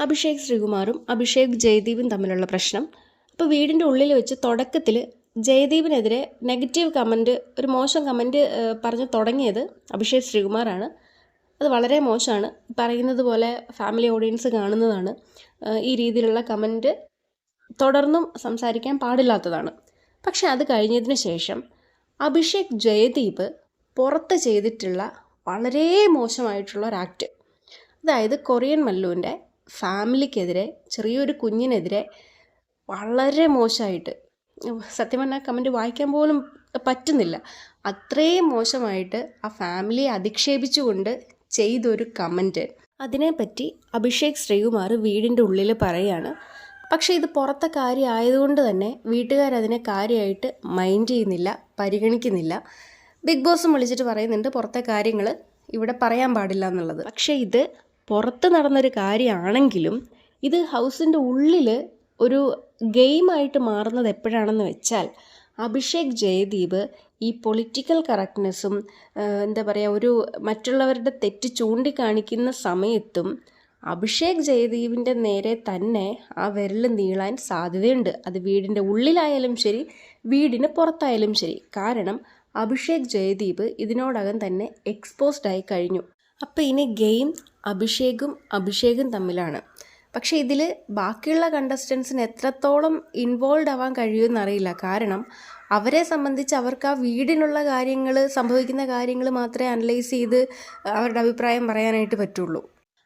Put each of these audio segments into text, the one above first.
അഭിഷേക് ശ്രീകുമാറും അഭിഷേക് ജയദീപും തമ്മിലുള്ള പ്രശ്നം. അപ്പോൾ വീടിൻ്റെ ഉള്ളിൽ വെച്ച് തുടക്കത്തിൽ ജയദീപിനെതിരെ നെഗറ്റീവ് കമൻറ്റ്, ഒരു മോശം കമൻറ്റ് പറഞ്ഞ് തുടങ്ങിയത് അഭിഷേക് ശ്രീകുമാറാണ്. അത് വളരെ മോശമാണ്. പറയുന്നത് പോലെ ഫാമിലി ഓഡിയൻസ് കാണുന്നതാണ്. ഈ രീതിയിലുള്ള കമൻറ്റ് തുടർന്നും സംസാരിക്കാൻ പാടില്ലാത്തതാണ്. പക്ഷെ അത് കഴിഞ്ഞതിന് ശേഷം അഭിഷേക് ജയദീപ് പുറത്ത് ചെയ്തിട്ടുള്ള വളരെ മോശമായിട്ടുള്ള ഒരു ആക്ട്, അതായത് കൊറിയൻ മല്ലുവിൻ്റെ ഫാമിലിക്കെതിരെ, ചെറിയൊരു കുഞ്ഞിനെതിരെ വളരെ മോശമായിട്ട്, സത്യം പറഞ്ഞാൽ കമൻറ്റ് വായിക്കാൻ പോലും പറ്റുന്നില്ല, അത്രയും മോശമായിട്ട് ആ ഫാമിലിയെ അധിക്ഷേപിച്ചുകൊണ്ട് ചെയ്തൊരു കമൻറ്റ്, അതിനെപ്പറ്റി അഭിഷേക് ശ്രീകുമാർ വീടിൻ്റെ ഉള്ളിൽ പറയുകയാണ്. പക്ഷേ ഇത് പുറത്തെ കാര്യം ആയതുകൊണ്ട് തന്നെ വീട്ടുകാരതിനെ കാര്യമായിട്ട് മൈൻഡ് ചെയ്യുന്നില്ല, പരിഗണിക്കുന്നില്ല. ബിഗ് ബോസും വിളിച്ചിട്ട് പറയുന്നുണ്ട് പുറത്തെ കാര്യങ്ങൾ ഇവിടെ പറയാൻ പാടില്ല എന്നുള്ളത്. പക്ഷേ ഇത് പുറത്ത് നടന്നൊരു കാര്യമാണെങ്കിലും ഇത് ഹൗസിൻ്റെ ഉള്ളിൽ ഒരു ഗെയിമായിട്ട് മാറുന്നത് എപ്പോഴാണെന്ന് വെച്ചാൽ, അഭിഷേക് ജയദീപ് ഈ പൊളിറ്റിക്കൽ കറക്റ്റ്നെസ്സും എന്താ പറയുക, ഒരു മറ്റുള്ളവരുടെ തെറ്റ് ചൂണ്ടിക്കാണിക്കുന്ന സമയത്തും അഭിഷേക് ജയദീപിൻ്റെ നേരെ തന്നെ ആ വിരൽ നീളാൻ സാധ്യതയുണ്ട്. അത് വീടിൻ്റെ ഉള്ളിലായാലും ശരി, വീടിന് പുറത്തായാലും ശരി. കാരണം അഭിഷേക് ജയദീപ് ഇതിനോടകം തന്നെ എക്സ്പോസ്ഡ് ആയി കഴിഞ്ഞു. അപ്പോൾ ഇനി ഗെയിം അഭിഷേകും തമ്മിലാണ്. പക്ഷേ ഇതിൽ ബാക്കിയുള്ള കണ്ടസ്റ്റൻസിന് എത്രത്തോളം ഇൻവോൾവ് ആവാൻ കഴിയുമെന്നറിയില്ല. കാരണം അവരെ സംബന്ധിച്ച് അവർക്ക് ആ വീടിനുള്ള കാര്യങ്ങൾ, സംഭവിക്കുന്ന കാര്യങ്ങൾ മാത്രമേ അനലൈസ് ചെയ്ത് അവരുടെ അഭിപ്രായം പറയാനായിട്ട് പറ്റുള്ളൂ.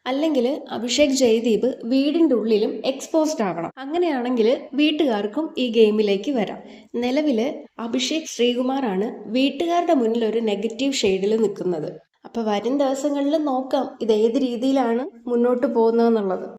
അല്ലെങ്കിൽ അഭിഷേക് ജയദീപ് വീടിൻ്റെ ഉള്ളിലും എക്സ്പോസ്ഡ് ആവണം. അങ്ങനെയാണെങ്കിൽ വീട്ടുകാർക്കും ഈ ഗെയിമിലേക്ക് വരാം. നിലവിൽ അഭിഷേക് ശ്രീകുമാറാണ് വീട്ടുകാരുടെ മുന്നിൽ ഒരു നെഗറ്റീവ് ഷെയ്ഡിൽ നിൽക്കുന്നത്. അപ്പോൾ വരും ദിവസങ്ങളിൽ നോക്കാം ഇത് ഏത് രീതിയിലാണ് മുന്നോട്ട് പോകുന്നതെന്നുള്ളത്.